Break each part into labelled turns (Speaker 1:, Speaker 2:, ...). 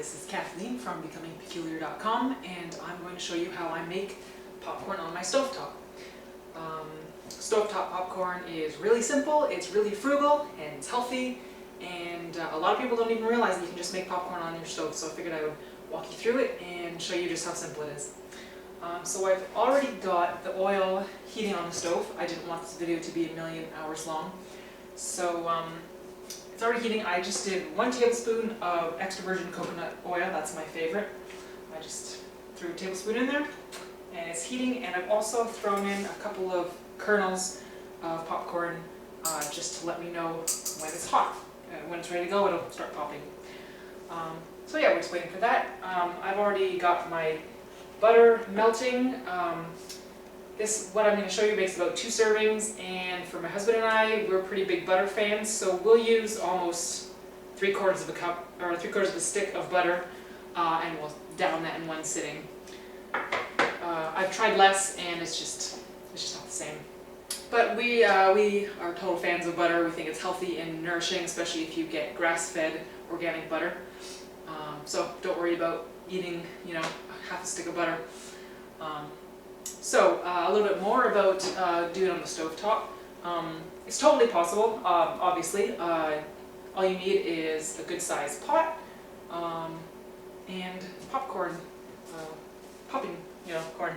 Speaker 1: this is Kathleen from BecomingPeculiar.com, and I'm going to show you how I make popcorn on my stovetop. Stovetop popcorn is really simple, it's really frugal, and it's healthy, and a lot of people don't even realize that you can just make popcorn on your stove, so I figured I would walk you through it and show you just how simple it is. So I've already got the oil heating on the stove. I didn't want this video to be a million hours long. So it's already heating. I just did 1 tablespoon of extra virgin coconut oil. That's my favorite. I just threw a tablespoon in there and it's heating, and I've also thrown in a couple of kernels of popcorn just to let me know when it's hot. When it's ready to go, it'll start popping. So yeah, we're just waiting for that. I've already got my butter melting. What I'm going to show you makes about 2 servings, and for my husband and I, we're pretty big butter fans, so we'll use almost 3/4 of a cup, or 3/4 of a stick of butter, and we'll down that in one sitting. I've tried less, and it's just not the same. But we are total fans of butter. We think it's healthy and nourishing, especially if you get grass-fed organic butter. So don't worry about eating, half a stick of butter. So a little bit more about doing it on the stovetop. It's totally possible, obviously. All you need is a good sized pot and popcorn, popping, corn,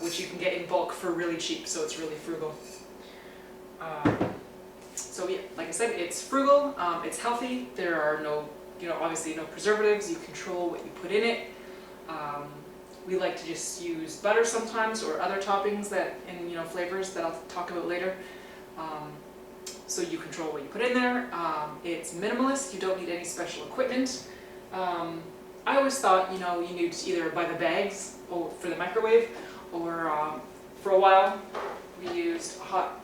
Speaker 1: which you can get in bulk for really cheap, so it's really frugal. So yeah, like I said, it's frugal, it's healthy. There are no, obviously no preservatives. You control what you put in it. We like to just use butter sometimes, or other toppings that, and flavors that I'll talk about later. So you control what you put in there. It's minimalist. You don't need any special equipment. I always thought, you need to either buy the bags for the microwave, or for a while we used hot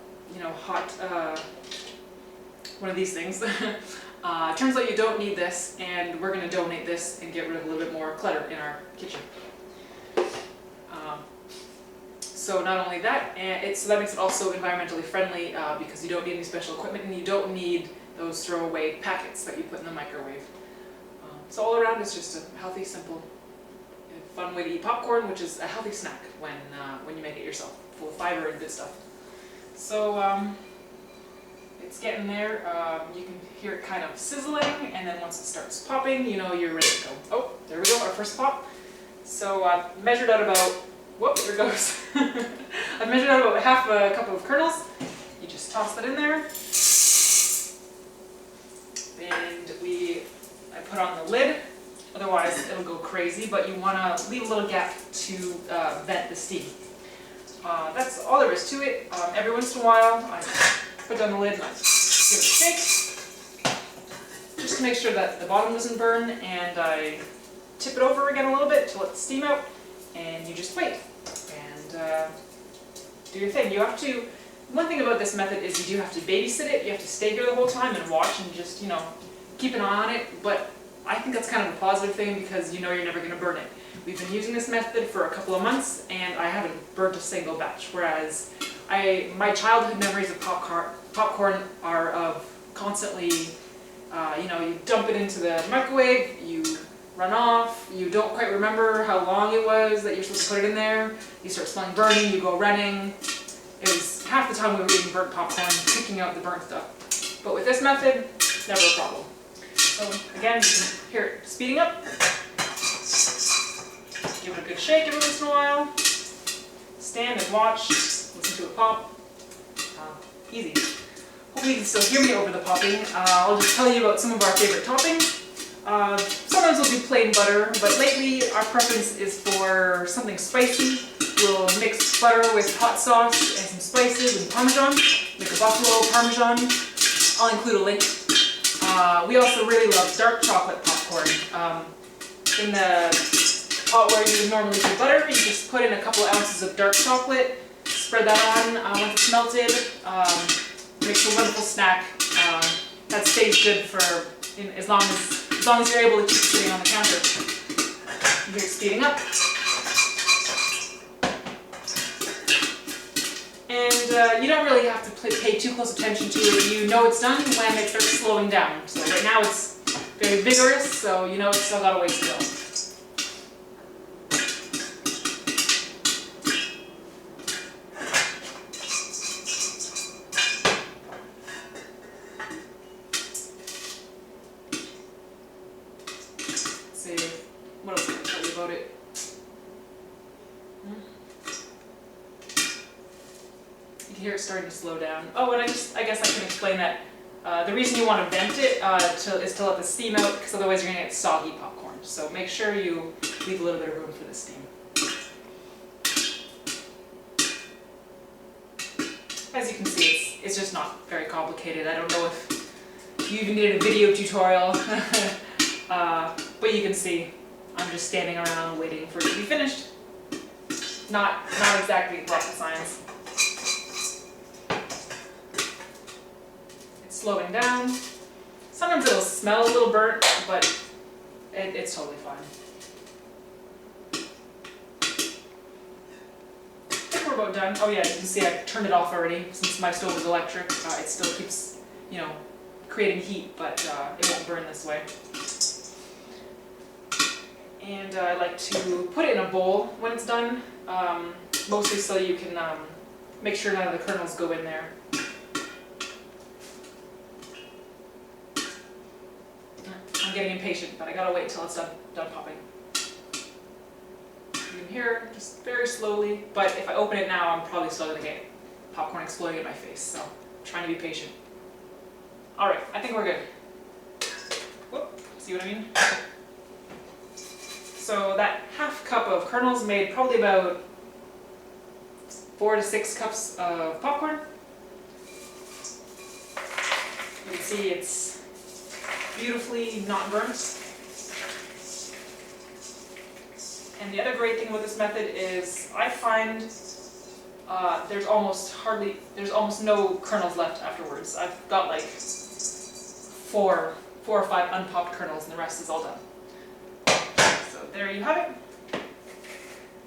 Speaker 1: one of these things. Turns out you don't need this, and we're going to donate this and get rid of a little bit more clutter in our kitchen. So not only that, so that makes it also environmentally friendly, because you don't need any special equipment, and you don't need those throwaway packets that you put in the microwave. So all around, it's just a healthy, simple, fun way to eat popcorn, which is a healthy snack when you make it yourself, full of fiber and good stuff. So it's getting there. You can hear it kind of sizzling, and then once it starts popping, you're ready to go. Oh, there we go, our first pop. So I measured out about, whoop, there it goes. I measured out about half a cup of kernels. You just toss that in there. And I put on the lid, otherwise it'll go crazy, but you want to leave a little gap to vent the steam. That's all there is to it. Every once in a while, I put down the lid and I give it a shake, just to make sure that the bottom doesn't burn, and I tip it over again a little bit to let the steam out, and you just wait and do your thing. One thing about this method is you do have to babysit it. You have to stay here the whole time and watch and just, keep an eye on it, but I think that's kind of a positive thing, because you're never going to burn it. We've been using this method for a couple of months, and I haven't burnt a single batch, whereas my childhood memories of popcorn are of constantly, you dump it into the microwave, you run off, you don't quite remember how long it was that you're supposed to put it in there, you start smelling burning, you go running. It was half the time we were eating burnt popcorn, picking out the burnt stuff. But with this method, never a problem. So again, you can hear it speeding up. Give it a good shake every once in a while. Stand and watch, listen to it pop. Easy. Hopefully you can still hear me over the popping. I'll just tell you about some of our favorite toppings. Sometimes we'll do plain butter, but lately our preference is for something spicy. We'll mix butter with hot sauce and some spices and Parmesan, like a buffalo Parmesan. I'll include a link. We also really love dark chocolate popcorn. In the pot where you would normally do butter, you just put in a couple ounces of dark chocolate, spread that on once it's melted. Makes a wonderful snack that stays good for as long as you're able to keep it sitting on the counter. You hear it speeding up. And you don't really have to pay too close attention to it. You know it's done when it starts slowing down. So right now it's very vigorous, so you know it's still got a ways to go. Let's see, what else can I tell you about it? You can hear it starting to slow down. Oh, and I guess I can explain that the reason you want to vent it is to let the steam out, because otherwise you're going to get soggy popcorn. So make sure you leave a little bit of room for the steam. As you can see, it's just not very complicated. I don't know if you even needed a video tutorial, but you can see I'm just standing around waiting for it to be finished. Not exactly rocket science. Slowing down. Sometimes it'll smell a little burnt, but it's totally fine. I think we're about done. Oh yeah, you can see I turned it off already. Since my stove is electric, it still keeps, you know, creating heat, but it won't burn this way. And I like to put it in a bowl when it's done, mostly so you can make sure none of the kernels go in there. I'm getting impatient, but I gotta wait until it's done popping. You can hear just very slowly, but if I open it now, I'm probably still gonna get popcorn exploding in my face, so I'm trying to be patient. Alright, I think we're good. Whoop, see what I mean? So that half cup of kernels made probably about 4 to 6 cups of popcorn. You can see it's beautifully not burnt. And the other great thing about this method is I find there's almost no kernels left afterwards. I've got like 4 or 5 unpopped kernels, and the rest is all done. So there you have it.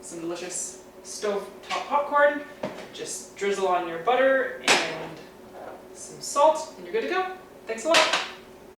Speaker 1: Some delicious stove-top popcorn. Just drizzle on your butter and some salt, and you're good to go. Thanks a lot.